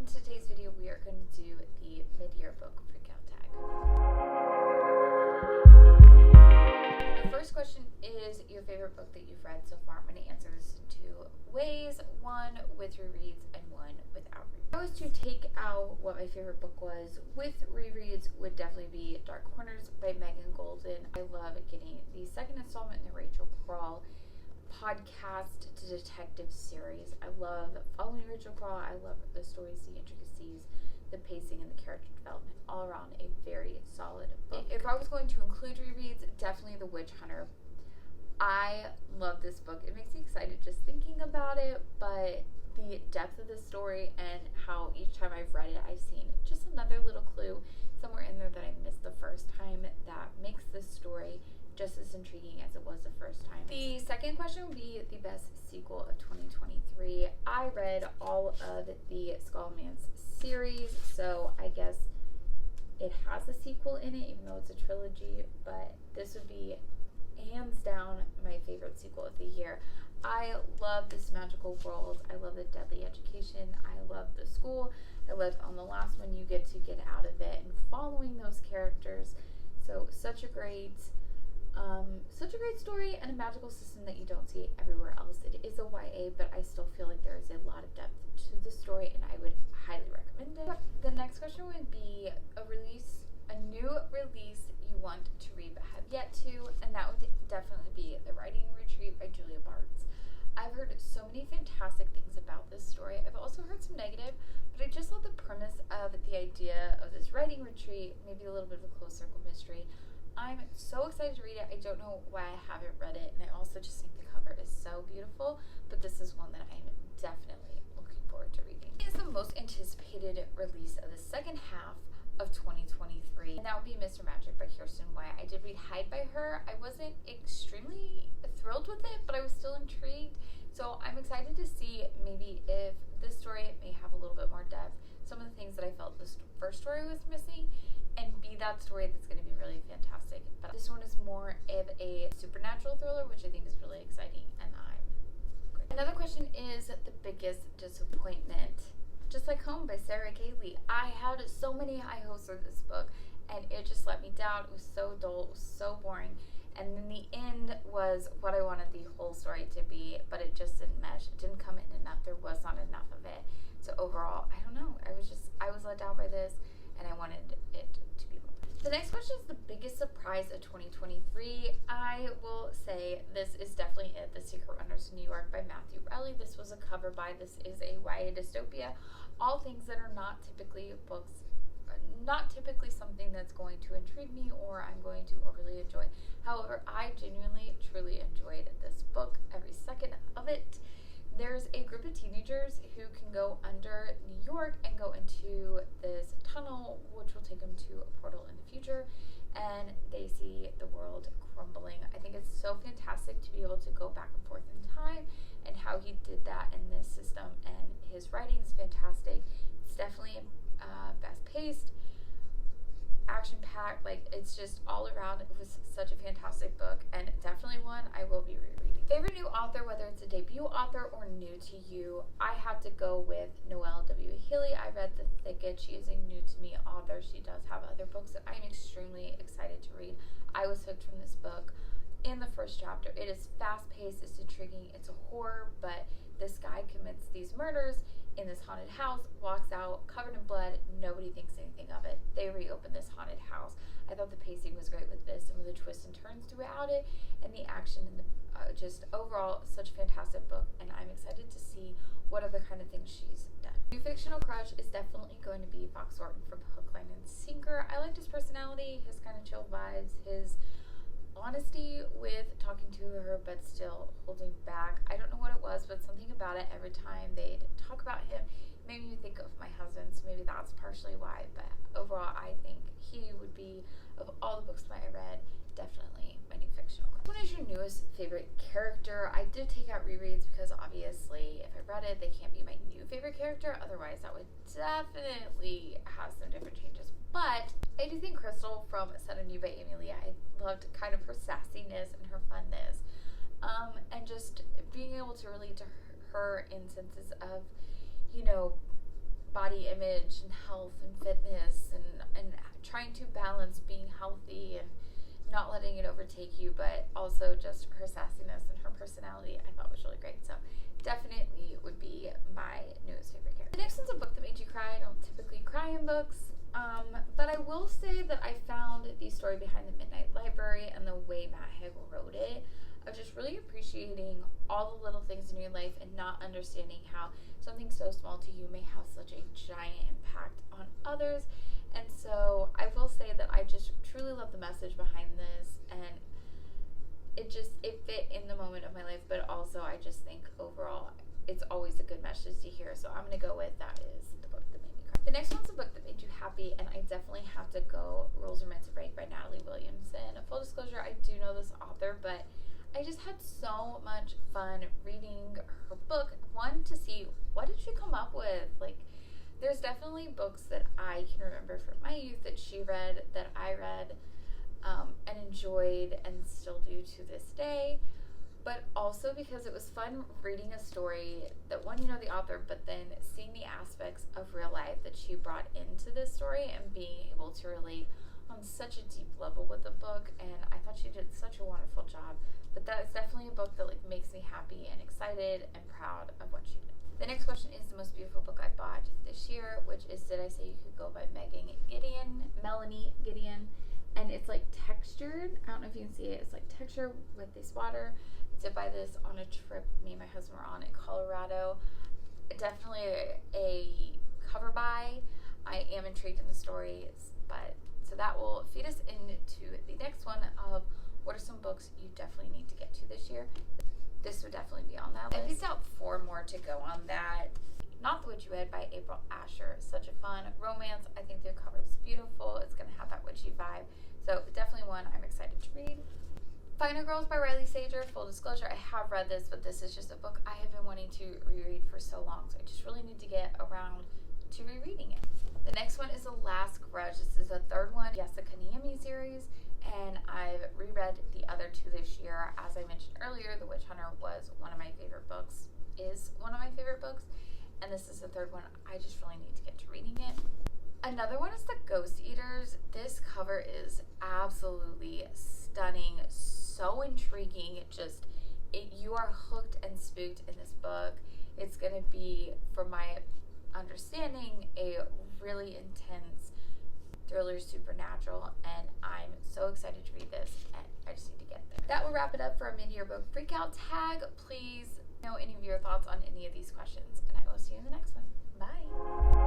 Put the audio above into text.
in today's video, we are going to do the mid-year book freakout tag. The first question is your favorite book that you've read so far. I'm going to answer this in two ways, one with rereads and one without rereads. If I was to take out what my favorite book was with rereads, would definitely be Dark Corners by Goldin. I love getting the second installment in the Rachel Crawl podcast to detective series. I love following Rachel Crawl. I love the stories, the intricacies, the pacing, and the character development. All around a very solid book. If I was going to include rereads, definitely The Witch Hunter. I love this book. It makes me excited just thinking about it, but the depth of the story and how each time I've read it, I've seen just another little clue somewhere in there that I missed the first time that makes this story just as intriguing as it was the first time. The second question would be the best sequel of 2023. I read all of the Scholomance series, so I guess it has a sequel in it, even though it's a trilogy, but this would be hands down my favorite sequel of the year. I love this magical world. I love the deadly education. I love the school. I love on the last one you get to get out of it and following those characters. So such a great story and a magical system that you don't see everywhere else. It is a YA, but I still feel like there is a lot of depth to the story, and I would highly recommend it. The next question would be a new release you want to read but have yet to, and that would definitely be The Writing Retreat by Julia Bartz. I've heard so many fantastic things about this story. I've also heard some negative, but I just love the premise of the idea of this writing retreat, maybe a little bit of a closed circle mystery. I'm so excited to read it. I don't know why I haven't read it, and I also just think the cover is so beautiful, but this is one that I'm definitely looking forward to reading. It is the most anticipated release of the second half of 2023, and that would be Mr. Magic by Kiersten. I did read Haig by her. I wasn't extremely thrilled with it, but I was still intrigued, so I'm excited to see maybe if this story may have a little bit more depth, some of the things that I felt the first story was missing, and be that story that's going to be really fantastic. But this one is more of a supernatural thriller, which I think is really exciting, and I'm great. Another question is the biggest disappointment. Just Like Home by Gailey. I had so many high hopes for this book, and it just let me down. It was so dull, it was so boring, and then the end was what I wanted the whole story to be, but it just didn't mesh. It didn't come in enough. There was not enough of it. So overall, I don't know. I was let down by this, and I wanted it to be more. The next question is the biggest surprise of 2023. I will say this is definitely it. The Secret Runners in New York by Reilly. This was a cover by. This is a YA dystopia. All things that are not typically books, not typically something that's going to intrigue me or I'm going to overly enjoy. However, I genuinely, truly enjoyed this book, every second of it. There's a group of teenagers who can go under New York and go into this tunnel, which will take them to a portal in the future, and they see the world crumbling. I think it's so fantastic to be able to go back and forth in time, and how he did that in this system, and his writing is fantastic. It's definitely fast-paced, action-packed, like it's just all around. It was such a fantastic book, and definitely one I will be rereading. Favorite new author, whether it's a debut author or new to you, I have to go with Noelle W. Ihli. I read The Thicket. She is a new to me author. She does have other books that I'm extremely excited to read. I was hooked from this book in the first chapter. It is fast-paced, it's intriguing, it's a horror, but this guy commits these murders in this haunted house, walks out covered in blood, nobody thinks anything of it. They reopen this haunted house. I thought the pacing was great with this, some of the twists and turns throughout it, and the action, and the just overall such a fantastic book, and I'm excited to see what other kind of things she's done. New Fictional Crush is definitely going to be Thorton from Hook, Line, and Sinker. I liked his personality, his kind of chill vibes, his honesty with talking to her but still holding back. I don't know what it was, but something about it, every time they'd talk about him, made me think of my husband, so maybe that's partially why, but overall I think he would be, of all the books that I read, definitely my new fictional crush. What is your newest favorite character? I did take out rereads because obviously if I read it, they can't be my new favorite character, otherwise that would definitely have some different changes. But I do think Crystal from Set Anew by Amy Lea, I loved kind of her sassiness and her funness, and just being able to relate to her in senses of, you know, body image and health and fitness and trying to balance being healthy and not letting it overtake you, but also just her sassiness and her personality I thought was really great. So definitely would be my newest favorite character. The next one's a book that made you cry. I don't typically cry in books, but I will say that I found the story behind The Midnight Library and the way Matt Haig wrote it of just really appreciating all the little things in your life and not understanding how something so small to you may have such a giant impact on others. And so I will say that I just truly love the message behind this, and it fit in the moment of my life, but also I just think overall it's always a good message to hear. So I'm going to go with that is the book that made me cry. The next one's a book that made you happy, and I definitely have to go Rules Are Meant to Break by Natalie Williamson. Full disclosure, I do know this author, but I just had so much fun reading her book. One, to see what did she come up with. Like, there's definitely books that I can remember from my youth that she read, that I read, and enjoyed and still do to this day. But also because it was fun reading a story that, one, you know the author, but then seeing the aspects of real life that she brought into this story and being able to relate on such a deep level with the book. And I thought she did such a wonderful job. But that is definitely a book that makes me happy and excited and proud of what she did. The next question is the most beautiful book I bought this year, which is Did I Say You Could Go by Melanie Gideon. And it's textured. I don't know if you can see it. It's texture with this water. I did buy this on a trip me and my husband were on in Colorado. Definitely a cover buy. I am intrigued in the stories, but so that will feed us into the next one of what are some books you definitely need to get to this year. This would definitely be on that list. I picked out 4 more to go on that. Not the Witchy Wed by April Asher. Such a fun romance. I think the cover is beautiful. It's going to have that witchy vibe. So definitely one I'm excited to read. Final Girls by Reilly Sager. Full disclosure, I have read this, but this is just a book I have been wanting to reread for so long. So I just really need to get around to rereading it. The next one is The Last Grudge. This is the 3rd one, Jessica Naomi series. And I've reread the other 2 this year. As I mentioned earlier, The Witch Hunter was one of my favorite books, and this is the 3rd one. I just really need to get to reading it. Another one is The Ghost Eaters. This cover is absolutely stunning, so intriguing. You are hooked and spooked in this book. It's going to be, from my understanding, a really intense thriller, supernatural, and I'm so excited to read this, and I just need to get there. That will wrap it up for our mid-year book freakout tag. Please know any of your thoughts on any of these questions, and I will see you in the next one. Bye.